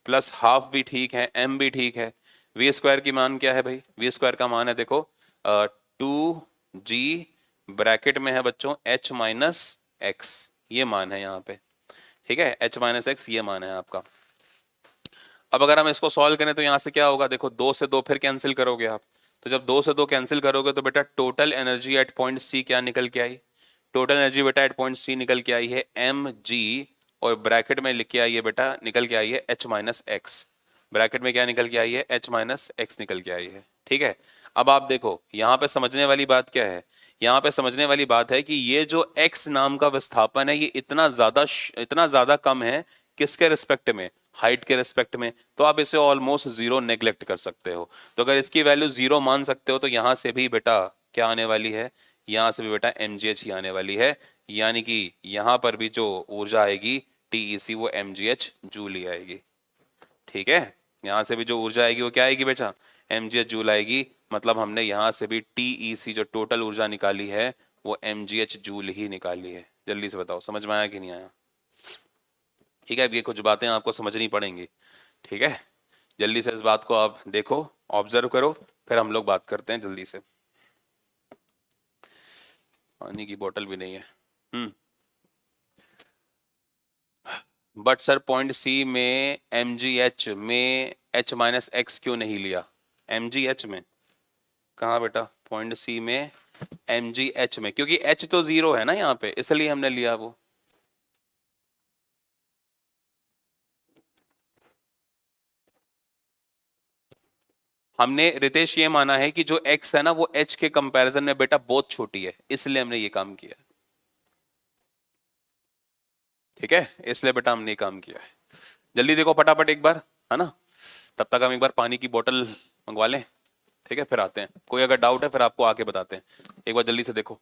प्लस हाफ भी ठीक है, m भी ठीक है। v² की मान क्या है भाई, v² का मान है देखो 2g ब्रैकेट में है बच्चों h माइनस एक्स, ये मान है यहाँ पे। ठीक है, h माइनस एक्स ये मान है आपका। अब अगर हम इसको सॉल्व करें तो यहाँ से क्या होगा, देखो 2 से 2 फिर कैंसिल करोगे आप, तो जब 2 से 2 कैंसिल करोगे तो बेटा total energy at point C क्या निकल के आई, टोटल एनर्जी बेटा एट पॉइंट सी निकल के आई है एम जी, और ब्रैकेट में लिख के आई है बेटा, निकल के आई है एच माइनस एक्स, ब्रैकेट में क्या निकल के आई है, एच माइनस एक्स निकल के आई है। ठीक है, अब आप देखो यहाँ पे समझने वाली बात क्या है, यहाँ पे समझने वाली बात है कि ये जो x नाम का विस्थापन है ये इतना ज्यादा कम है, किसके रिस्पेक्ट में, हाइट के रिस्पेक्ट में, तो आप इसे ऑलमोस्ट जीरो नेग्लेक्ट कर सकते हो। तो अगर इसकी वैल्यू जीरो मान सकते हो तो यहाँ से भी बेटा क्या आने वाली है, यहाँ से भी बेटा mgh ही आने वाली है, यानी कि यहाँ पर भी जो ऊर्जा आएगी TEC वो mgh जूल ही आएगी। ठीक है, यहाँ से भी जो ऊर्जा आएगी वो क्या आएगी बेटा, mgh जूल आएगी, मतलब हमने यहाँ से भी TEC जो टोटल ऊर्जा निकाली है वो mgh जूल ही निकाली है। जल्दी से बताओ समझ में आया कि नहीं आया। ठीक है, अब ये कुछ बातें आपको समझनी पड़ेंगी। ठीक है, जल्दी से इस बात को आप देखो, ऑब्जर्व करो, फिर हम लोग बात करते हैं जल्दी से। पानी की बोतल भी नहीं है। बट सर पॉइंट सी में mgh में h माइनस एक्स क्यों नहीं लिया, mgh में कहाँ बेटा, पॉइंट सी में mgh में, क्योंकि h तो जीरो है ना यहाँ पे, इसलिए हमने लिया वो। हमने रितेश ये माना है कि जो x है ना वो h के कंपैरिजन में बेटा बहुत छोटी है, इसलिए हमने ये काम किया। ठीक है, इसलिए बेटा हमने ये काम किया है। जल्दी देखो फटाफट एक बार, है ना, तब तक हम एक बार पानी की बोतल मंगवा लें। ठीक है, फिर आते हैं, कोई अगर डाउट है फिर आपको आके बताते हैं, एक बार जल्दी से देखो।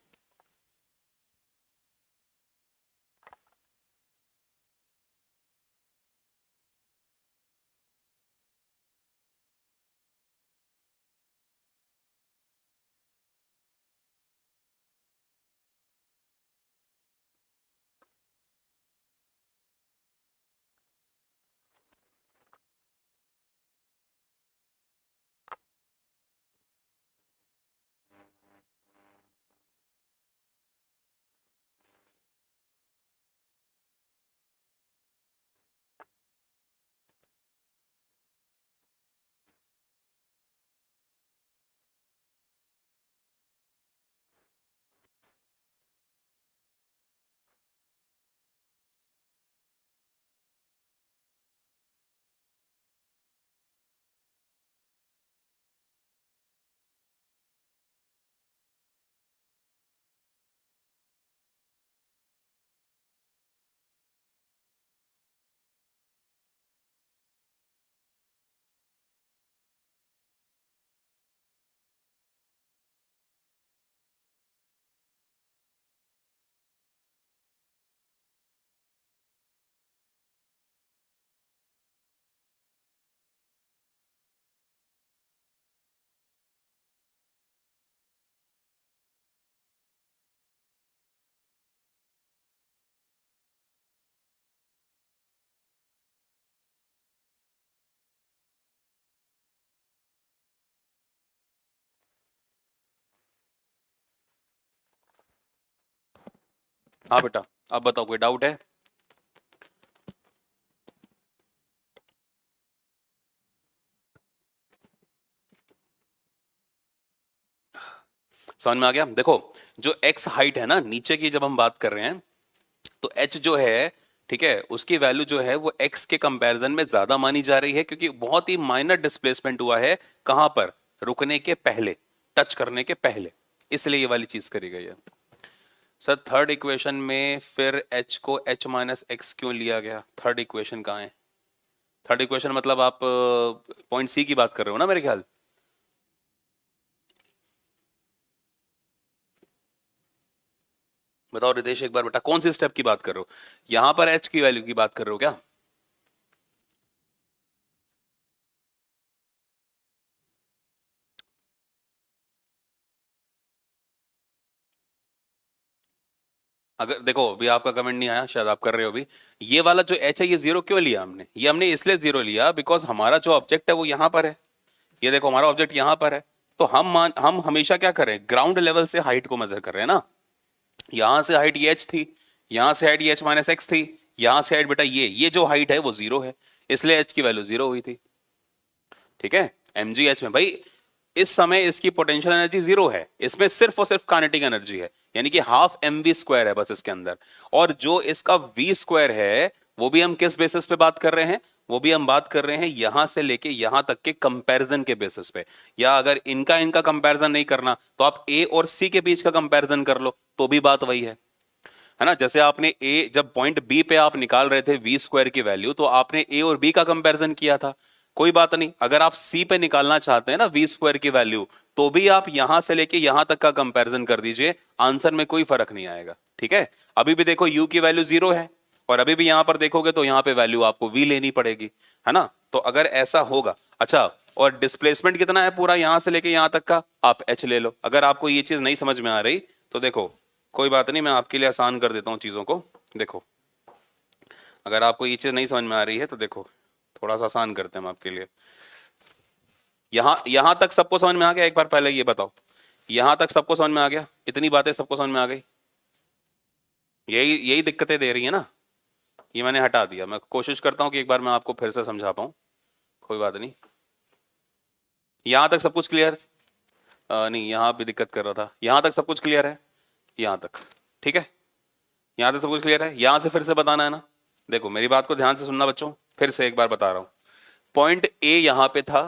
हाँ बेटा, अब बताओ कोई डाउट है। समझ में आ गया। देखो जो x हाइट है ना नीचे की, जब हम बात कर रहे हैं तो h जो है, ठीक है, उसकी वैल्यू जो है वो x के कंपैरिजन में ज्यादा मानी जा रही है, क्योंकि बहुत ही माइनर डिस्प्लेसमेंट हुआ है कहां पर, रुकने के पहले, टच करने के पहले, इसलिए ये वाली चीज करी गई है। सर थर्ड इक्वेशन में फिर h को h माइनस एक्स क्यों लिया गया, थर्ड इक्वेशन कहाँ है, थर्ड इक्वेशन मतलब आप पॉइंट सी की बात कर रहे हो ना मेरे ख्याल। बताओ रितेश एक बार बेटा, कौन सी स्टेप की बात कर रहे हो, यहां पर h की वैल्यू की बात कर रहे हो क्या। अगर देखो अभी आपका कमेंट नहीं आया, शायद आप कर रहे हो अभी, ये वाला जो h है ये जीरो क्यों लिया हमने, ये हमने इसलिए जीरो लिया बिकॉज हमारा जो ऑब्जेक्ट है वो यहां पर है, ये देखो हमारा ऑब्जेक्ट यहां पर है, तो हम हमेशा क्या कर रहे हैं, ग्राउंड लेवल से हाइट को मेजर कर रहे हैं ना, यहां से हाइट ये h थी, यहां से हाइट ये h माइनस एक्स थी, यहां से हाइट बेटा ये जो हाइट है वो 0 है, इसलिए एच की वैल्यू 0 हुई थी। ठीक है, mgh में भाई इस समय इसकी पोटेंशियल एनर्जी 0 है, इसमें सिर्फ और सिर्फ काइनेटिक एनर्जी है, यानी कि हाफ mv स्क्वायर है बस इसके अंदर। और जो इसका v स्क्वायर है वो भी हम किस बेसिस पे बात कर रहे हैं, वो भी हम बात कर रहे हैं यहां से लेके यहां तक के कंपैरिजन के बेसिस पे। या अगर इनका कंपैरिजन नहीं करना तो आप a और c के बीच का कंपैरिजन कर लो, तो भी बात वही है ना। जैसे आपने ए, जब पॉइंट बी पे आप निकाल रहे थे वी स्क्वायर की वैल्यू, तो आपने ए और बी का कंपैरिजन किया था। कोई बात नहीं, अगर आप सी पे निकालना चाहते हैं ना वी स्क्वायर की वैल्यू, तो भी आप यहां से लेके यहां तक का कंपैरिजन कर दीजिए, आंसर में कोई फर्क नहीं आएगा। ठीक है, अभी भी देखो यू की वैल्यू 0 है, और अभी भी यहां पर देखोगे तो यहां पे वैल्यू आपको वी लेनी पड़ेगी, है ना। तो अगर ऐसा होगा, अच्छा, और डिस्प्लेसमेंट कितना है पूरा यहां से लेके यहां तक का, आप एच ले लो। अगर आपको ये चीज नहीं समझ में आ रही तो देखो कोई बात नहीं, मैं आपके लिए आसान कर देता हूँ चीज़ों को। देखो अगर आपको ये चीज़ नहीं समझ में आ रही है तो देखो थोड़ा सा आसान करते हैं हम आपके लिए। यहां तक सबको समझ में आ गया? एक बार पहले ये बताओ, यहां तक सबको समझ में आ गया? इतनी बातें सबको समझ में आ गई? यही यही दिक्कतें दे रही है ना, ये मैंने हटा दिया। मैं कोशिश करता हूँ कि एक बार मैं आपको फिर से समझा पाऊँ, कोई बात नहीं। यहां तक सब कुछ क्लियर? नहीं, यहां भी दिक्कत कर रहा था। यहां तक सब कुछ क्लियर है? यहां तक ठीक है? यहां तक सब कुछ क्लियर है? यहां से फिर से बताना है ना। देखो मेरी बात को ध्यान से सुनना बच्चों, फिर से एक बार बता रहा हूं। पॉइंट ए यहां पे था,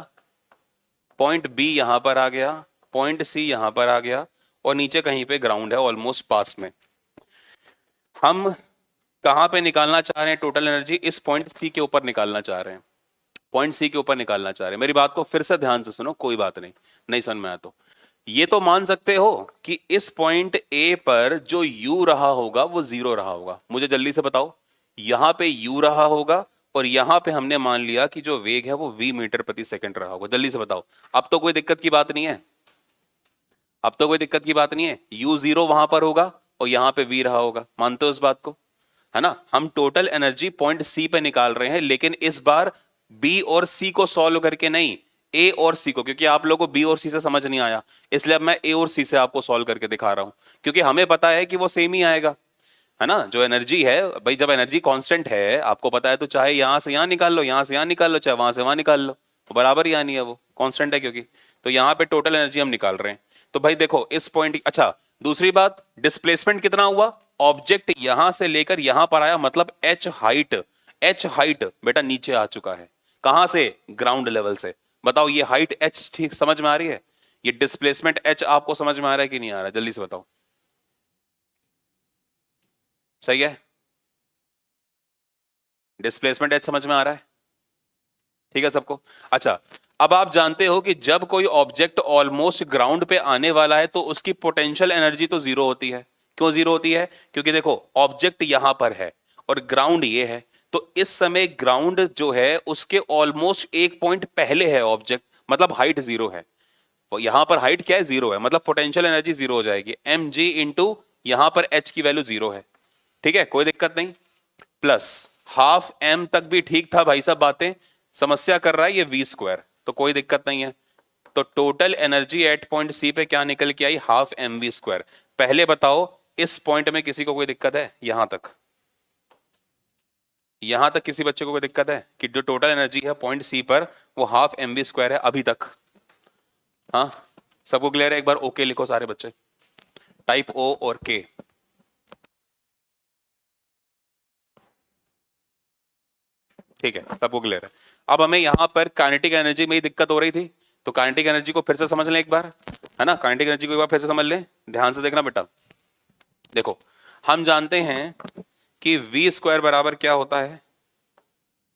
पॉइंट बी यहां पर आ गया, पॉइंट सी यहां पर आ गया, और नीचे कहीं पे ग्राउंड है ऑलमोस्ट पास में। हम कहां पे निकालना चाह रहे हैं टोटल एनर्जी? इस पॉइंट सी के ऊपर निकालना चाह रहे हैं, पॉइंट सी के ऊपर निकालना चाह रहे हैं। मेरी बात को फिर से ध्यान से सुनो, कोई बात नहीं, नहीं समझ में आया तो ये तो मान सकते हो कि इस पॉइंट ए पर जो u रहा होगा वो 0 रहा होगा। मुझे जल्दी से बताओ, यहां पे u रहा होगा और यहां पे हमने मान लिया कि जो वेग है वो v मीटर प्रति सेकंड रहा होगा। जल्दी से बताओ, अब तो कोई दिक्कत की बात नहीं है, अब तो कोई दिक्कत की बात नहीं है। u0 वहां पर होगा और यहां पे v रहा होगा, मानते हो इस बात को, है ना। हम टोटल एनर्जी पॉइंट सी पे निकाल रहे हैं, लेकिन इस बार बी और सी को सॉल्व करके नहीं, ए और सी को, क्योंकि आप लोगों को बी और सी से समझ नहीं आया, इसलिए अब मैं ए और सी से आपको सॉल्व करके दिखा रहा हूं, क्योंकि हमें पता है कि वो सेम ही आएगा, है ना। जो एनर्जी है भाई, जब एनर्जी कांस्टेंट है आपको पता है, तो चाहे यहां से यहां निकाल लो, यहां से यहां निकाल लो, चाहे वहां से वहां निकाल लो, तो बराबर ही आनी है, वो कांस्टेंट है क्योंकि। तो यहां पे टोटल एनर्जी हम निकाल रहे हैं। तो भाई देखो इस पॉइंट, अच्छा दूसरी बात, डिस्प्लेसमेंट कितना हुआ? ऑब्जेक्ट यहां से लेकर यहां पर आया, मतलब एच हाइट, एच हाइट बेटा नीचे आ चुका है। कहां से? ग्राउंड लेवल से। बताओ ये हाइट एच ठीक समझ में आ रही है? ये डिस्प्लेसमेंट एच आपको समझ में आ रहा है कि नहीं आ रहा है? जल्दी से बताओ, सही है? डिस्प्लेसमेंट एच समझ में आ रहा है? ठीक है सबको? अच्छा, अब आप जानते हो कि जब कोई ऑब्जेक्ट ऑलमोस्ट ग्राउंड पे आने वाला है तो उसकी पोटेंशियल एनर्जी तो 0 होती है। क्यों 0 होती है? क्योंकि देखो ऑब्जेक्ट यहां पर है और ग्राउंड ये है, तो इस समय ग्राउंड जो है उसके ऑलमोस्ट एक पॉइंट पहले है ऑब्जेक्ट, मतलब हाइट 0 है। और यहां पर हाइट क्या है? 0 है, मतलब पोटेंशियल एनर्जी 0 हो जाएगी, एम जी इंटू यहां पर एच की वैल्यू 0 है। ठीक है, कोई दिक्कत नहीं। प्लस हाफ एम तक भी ठीक था भाई साहब बातें, समस्या कर रहा है ये वी स्क्वायर, तो कोई दिक्कत नहीं है। तो total energy at point C पे क्या निकल के आई? Half M V square. पहले बताओ इस पॉइंट में किसी को कोई दिक्कत है? यहां तक, यहां तक किसी बच्चे को कोई दिक्कत है कि जो टोटल एनर्जी है पॉइंट सी पर वो हाफ एम वी स्क्वायर है अभी तक? हाँ, सबको क्लियर है? एक बार ओके लिखो सारे बच्चे, टाइप ओ और के। ठीक है, सबको क्लियर है? अब हमें यहां पर काइनेटिक एनर्जी में ही दिक्कत हो रही थी, तो काइनेटिक एनर्जी को फिर से समझ लें एक बार, है ना। काइनेटिक एनर्जी को एक बार फिर से समझ लें, ध्यान से देखना बेटा। देखो हम जानते हैं कि वी स्क्वायर बराबर क्या होता है?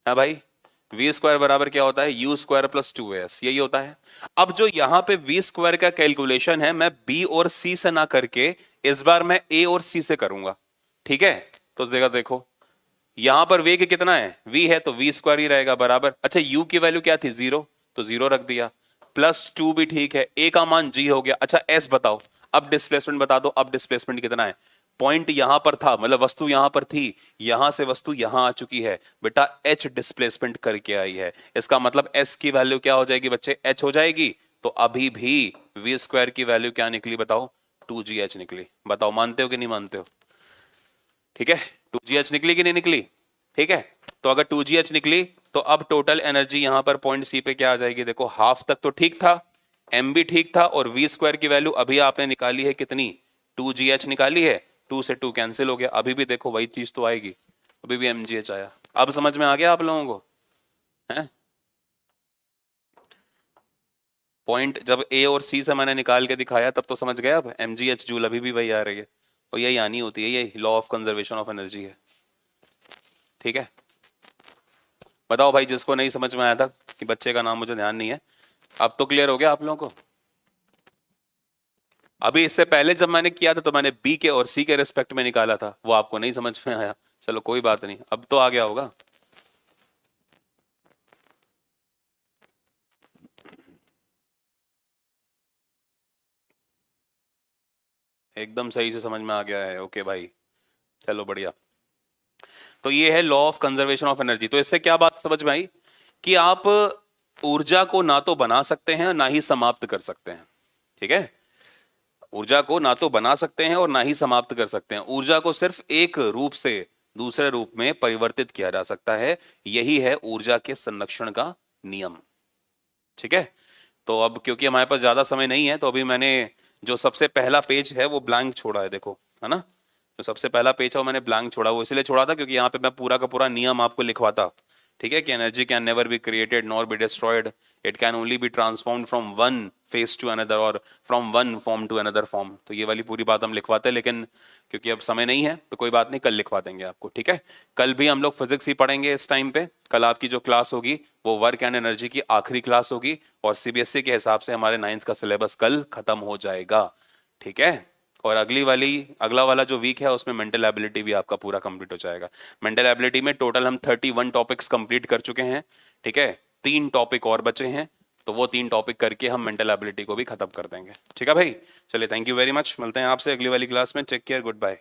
हाँ भाई, वी स्क्वायर बराबर क्या होता है? यू स्क्वायर प्लस 2as, यही होता है। अब जो यहां पे वी स्क्वायर का कैलकुलेशन है, मैं बी और सी से ना करके इस बार मैं ए और सी से करूंगा। ठीक है, तो देखो यहां पर वेग कितना है? v है, तो वी स्क्वायर ही रहेगा बराबर। अच्छा u की वैल्यू क्या थी? 0, तो 0 रख दिया, प्लस 2 भी ठीक है, a का मान g हो गया। अच्छा s बताओ, अब डिस्प्लेसमेंट बता दो, अब डिस्प्लेसमेंट कितना है? पॉइंट यहां पर था, मतलब वस्तु यहां पर थी, यहां से वस्तु यहां आ चुकी है बेटा, h डिस्प्लेसमेंट करके आई है। इसका मतलब s की वैल्यू क्या हो जाएगी बच्चे? h हो जाएगी। तो अभी भी v स्क्वायर की वैल्यू क्या निकली बताओ? 2gh निकली। बताओ मानते हो कि नहीं मानते हो? ठीक है, 2gh निकली कि नहीं निकली? ठीक है, तो अगर 2GH निकली तो अब टोटल एनर्जी यहां पर पॉइंट सी पे क्या आ जाएगी, देखो हाफ तक तो ठीक था, एम भी ठीक था, और वी स्क्वायर की वैल्यू अभी आपने निकाली है कितनी, 2GH निकाली है, 2 से 2 कैंसिल हो गया, अभी भी देखो वही चीज तो आएगी, अभी भी MGH आया। अब समझ में आ गया आप लोगों को, है पॉइंट, जब ए और सी से मैंने निकाल के दिखाया तब तो समझ गया, अब MGH जूल अभी भी वही आ रही है, और यही आनी होती है, ये law of conservation of energy है। ठीक है, बताओ भाई जिसको नहीं समझ में आया था कि बच्चे का नाम मुझे ध्यान नहीं है, अब तो क्लियर हो गया आप लोगों को। अभी इससे पहले जब मैंने किया था तो मैंने बी के और सी के रिस्पेक्ट में निकाला था, वो आपको नहीं समझ में आया, चलो कोई बात नहीं, अब तो आ गया होगा। एकदम सही से समझ में आ गया है, ओके भाई, चलो बढ़िया। तो ये है law of conservation of energy. तो इससे क्या बात समझ में आई कि आप ऊर्जा को ना तो बना सकते हैं ना ही समाप्त कर सकते हैं। ठीक है, ऊर्जा को ना तो बना सकते हैं और ना ही समाप्त कर सकते हैं, ऊर्जा को सिर्फ एक रूप से दूसरे रूप में परिवर्तित किया जा सकता है, यही है ऊर्जा के संरक्षण का नियम। ठीक है, तो अब क्योंकि हमारे पास ज्यादा समय नहीं है तो अभी मैंने जो सबसे पहला पेज है वो ब्लैंक छोड़ा है, देखो है ना, जो सबसे पहला पेज है वो मैंने ब्लैंक छोड़ा, वो इसलिए छोड़ा था क्योंकि यहाँ पे मैं पूरा का पूरा नियम आपको लिखवाता। ठीक है, कि energy can never be created nor be destroyed, it can only be transformed from one phase to another और from one form to another form, तो ये वाली पूरी बात हम लिखवाते हैं, लेकिन क्योंकि अब समय नहीं है तो कोई बात नहीं, कल लिखवा देंगे आपको। ठीक है, कल भी हम लोग फिजिक्स ही पढ़ेंगे इस टाइम पे, कल आपकी जो क्लास होगी वो वर्क एंड एनर्जी की आखिरी क्लास होगी, और CBSE के हिसाब से हमारे 9th का सिलेबस कल खत्म हो जाएगा। ठीक है, और अगला वाला जो वीक है उसमें मेंटल एबिलिटी भी आपका पूरा कंप्लीट हो जाएगा। मेंटल एबिलिटी में टोटल हम 31 टॉपिक्स कंप्लीट कर चुके हैं। ठीक है, 3 टॉपिक और बचे हैं, तो वो 3 टॉपिक करके हम मेंटल एबिलिटी को भी खत्म कर देंगे। ठीक है भाई, चलिए थैंक यू वेरी मच, मिलते हैं आपसे अगली वाली क्लास में, टेक केयर, गुड बाय।